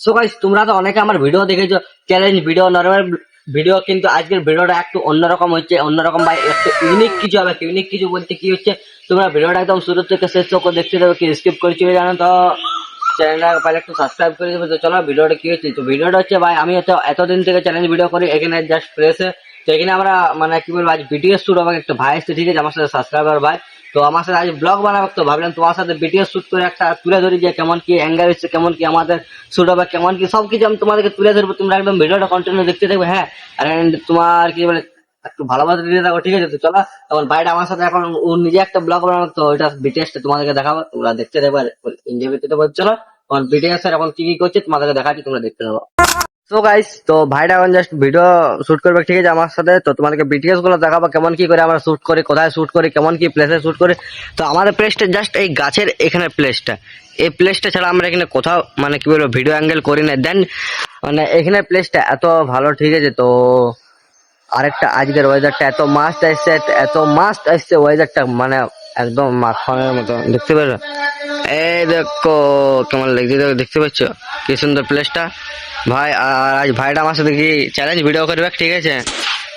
So guys তোমরা তো অনেকে আমার ভিডিও দেখেছো, চ্যালেঞ্জ ভিডিও, নরমাল ভিডিও, কিন্তু আজকের ভিডিওটা একটু অন্যরকম হচ্ছে। অন্যরকম ভাই, একটু ইউনিক কিছু হবে। ইউনিক কিছু বলতে কি হচ্ছে, তোমরা ভিডিওটা একদম শুরু থেকে শেষ করে দেখতে দেবে, কি স্কিপ করে চলে জানো তো চ্যানেলটা পারলে একটু সাবস্ক্রাইব করে দেবে। তো চলো ভিডিওটা কি হচ্ছে। তো ভিডিওটা হচ্ছে ভাই, আমি হচ্ছে এতদিন থেকে চ্যালেঞ্জ ভিডিও করি এখানে জাস্ট প্রেসে। তো এখানে আমরা মানে কি বলবো, আজ বিটিএস শুট হবে। একটা ভাই এসছে, ঠিক আছে, আমার সাথে সাবস্ক্রাইবার ভাই। তো আমার সাথে আজ ব্লগ বানাবো, তো ভাবলাম তোমার সাথে বিটিএস শুট করে একটা তুলে ধরি, যে কেমন কি অ্যাঙ্গেল হচ্ছে, কেমন কি আমাদের শুট হবে, কেমন কি সবকিছু আমি তোমাদেরকে তুলে ধরবো। তোমরা একদম ভিডিওটা কন্টিনিউ দেখতে থাকবে, হ্যাঁ। আর তোমার কি মানে একটু ভালোবাসা দিতে থাকো, ঠিক আছে। তো চলো, তখন ভাইটা আমার সাথে এখন ও নিজে একটা ব্লগ বানাবো, তো ওইটা বিটিএসটা তোমাদেরকে দেখাবো, তোমরা দেখতে দেবে আর এনজয় করতে দেবো। চলো তখন বিটিএস এর এখন কি কি করছে তোমাদেরকে দেখাচ্ছি, তোমরা দেখতে দেবো। তো গাইস, তো ভাইটা এখন জাস্ট ভিডিও শুট করবে, ঠিক আছে, আমার সাথে। তো তোমাদেরকে বিটিএস গুলো দেখাবো, কেমন কি করে আমরা শুট করি, কোথায় শুট করি, কেমন কি প্লেসে শুট করি। তো আমাদের প্লেসটা জাস্ট এই গাছের এখানে প্লেসটা, এই প্লেসটা ছাড়া আমরা এখানে কোথাও মানে কি বলবো ভিডিও অ্যাঙ্গেল করি না। দেন মানে এখানে প্লেসটা এত ভালো, ঠিক আছে। তো আরেকটা আজকের ওয়েদারটা এত মাস্ট আসছে, এত মাস্ট আসছে ওয়েদারটা, মানে একদম মাখনের মতো, দেখতে পেলো? এই দেখো কেমন লাগছে, দেখতে পাচ্ছ কি সুন্দর প্লেসটা ভাই। আর আজ ভাইটা আমার সাথে কি চ্যালেঞ্জ ভিডিও করবে, ঠিক আছে,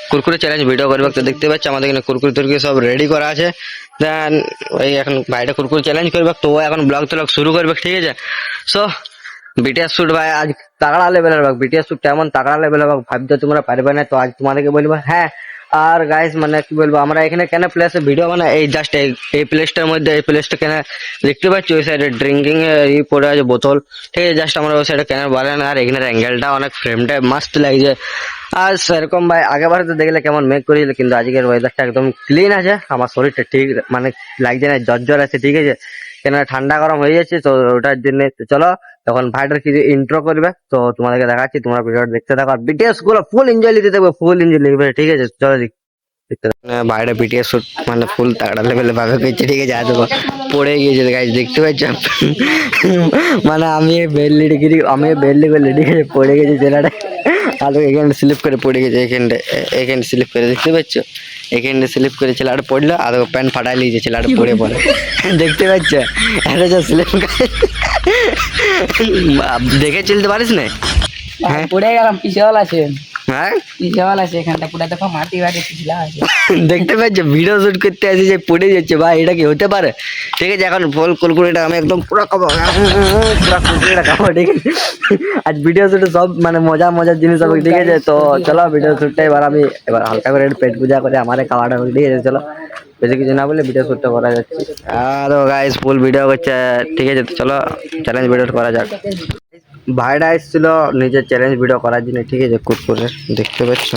কুরকুরে চ্যালেঞ্জ ভিডিও করবে। তো দেখতে পাচ্ছ আমাদের এখানে কুরকুরে টুরকুরে সব রেডি করা আছে। দেন ওই এখন ভাইটা কুরকুরে চ্যালেঞ্জ করবে, তো ও এখন ব্লগ টলগ শুরু করবে, ঠিক আছে। সো বিটিএস শুট ভাই আজ তাগড়া লেভেলের ভাগ, বিটিএস শুট কেমন তাগড়া লেভেলের ভাগ ভাবতে তোমরা পারবে না। তো আজ তোমাদেরকে বলবো, হ্যাঁ। আর গাইস মানে কি বলবো, আমরা এখানে কেন প্লেসে ভিডিও মানে এই জাস্ট এই প্লেসটার মধ্যে, এই প্লেসটা কেন দেখতে পাচ্ছি ওই সাইডে ড্রিঙ্কিং এই পড়ে আছে বোতল, ঠিক আছে, জাস্ট আমরা ওই সাইডে কেন বলে না। আর এখানে অ্যাঙ্গেলটা অনেক, ফ্রেমটা মাস্ত লাগছে। আর সেরকম ভাই আগেবারে তো দেখলে কেমন মেক করেছিল, কিন্তু আজকের ওয়েদারটা একদম ক্লিন আছে। আমার শরীরটা ঠিক মানে লাগছে না, জ্বর আছে, ঠিক আছে, কেন ঠান্ডা গরম হয়ে যাচ্ছে, তো ওটার জন্য। চলো তখন ভাইটার কিছু ইন্ট্রো করবে, তো তোমাদেরকে দেখাচ্ছি, তোমরা ভিডিওটা দেখতে থাকো। আর বিটিএস গুলো ফুল এনজয় নিতে থাকবে, ফুল এনজয় নিবে, ঠিক আছে। চলো দেখতে থাকো। ভাইটা বিটিএস শুট মানে ফুল তাগড়া লেভেলে ভাবে করছে, ঠিক আছে। আজ পড়ে গিয়েছে গাইস, দেখতে পাচ্ছ, মানে আমি বেল্লি করলে, ঠিক আছে, পড়ে গেছে ছেলেটা। আর এখানে স্লিপ করে পড়ে গেছে, এখানে স্লিপ করে, দেখতে পাচ্ছ, এখানে স্লিপ করে ছেলেটা পড়লো, আর প্যান্ট ফাটাই লিয়েছে, ছেলেটা পড়ে পড়ে, দেখতে পাচ্ছ, এটা যা স্লিপ দেখে চলতে পারিস না, হ্যাঁ। পড়ে গেলাম, পিছল আছে, হ্যাঁ পিছল আছে এখানটা পুরো, দেখো মাটি বাটি পিছলা আছে। দেখতে পাচ্ছ ভিডিও শুট করতে আসে যে পড়ে যাচ্ছে ভাই, এটা কি হতে পারে? ঠিক আছে, এখন ফুল কুরকুরিটা আমি একদম পুরো খাবো, পুরো কুরকুরিটা খাবো, ঠিক আছে। আজ ভিডিও শুটে সব মানে মজার জিনিস হবে, ঠিক আছে। তো চলো ভিডিও শুটটা এবার হালকা করে পেট পূজা করে আমার খাওয়াটা হবে, ঠিক আছে। চলো বেশি কিছু না বলে ভিডিও শুটটা করা যাচ্ছে। আর গাইস ফুল ভিডিও করছে, ঠিক আছে। তো চলো চ্যালেঞ্জ ভিডিও করা যাক। ভাইরা এসেছিল নিজের চ্যালেঞ্জ ভিডিও করার জন্য, ঠিক আছে, কুরকুরে দেখতে পাচ্ছ।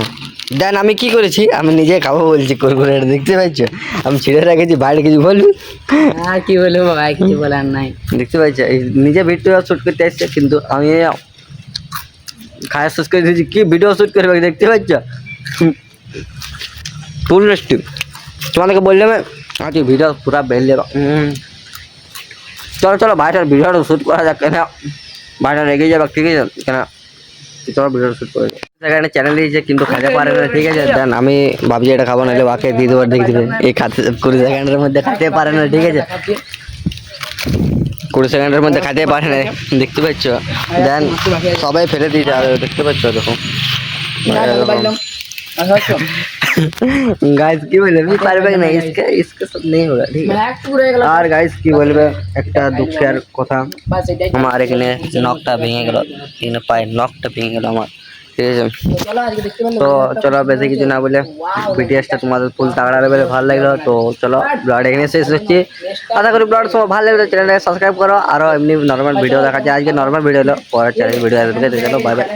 দেন আমি কি করেছি, আমি নিজে খাবো বলছি কুরকুরে, দেখতে পাচ্ছ, আমি ছিঁড়ে রেখেছি। বাইরে কিছু বলবি? আর কি বলবো ভাই, কিছু বলার নাই। দেখতে পাচ্ছ নিজে ভিডিও শুট করতে আসছে, কিন্তু আমি খাওয়া শেষ করে দিয়েছি, কি ভিডিও শুট করবে, দেখতে পাচ্ছ, ফুল রেস্টি। তোমাদেরকে বললাম আজ ভিডিও পুরা বেল দেবো। চলো ভাইটার ভিডিওটা শুট করা যাক, কেন ভাইটা রেগে যাবে, ঠিক আছে, কেন চলো ভিডিও শুট করে সেখানে চ্যানেল দিয়েছে, কিন্তু খেতে পারে না, ঠিক আছে। দেন আমি ভাবছি এটা খাবো, নাহলে ওকে দিয়ে দেবো, দেখতে এই খাতে 20 সেকেন্ডের মধ্যে খেতে পারে না, ঠিক আছে, 20 সেকেন্ডের মধ্যে খেতে পারে না, দেখতে পাচ্ছ। দেন সবাই ফেলে দিয়েছে, আর দেখতে পাচ্ছ এরকম गाइस की बोले भी পারবে না, इसके सब नहीं होगा, ठीक है। আর গাইস কি বলবে, একটা দুঃখের কথা, আমার এখানে নখটা ভেঙে গেল, এখানে পায়ে নখটা ভেঙে গেল আমার, ঠিক আছে। তো চলো বেশি কিছু না বলে বিটিএসটা তোমাদের ফুল তাগড়া লেভেলে ভালো লাগলো। তো চলো ব্লগ এখানে শেষ হচ্ছে। আশা করি ব্লগ সব ভালো লাগলো, চ্যানেলটাকে সাবস্ক্রাইব করো। আরো এমনি নর্মাল ভিডিও দেখা যায়, আজকে নর্মাল ভিডিও হলো, পরের চ্যানেল ভিডিও আসবে, চলো বাই বাই।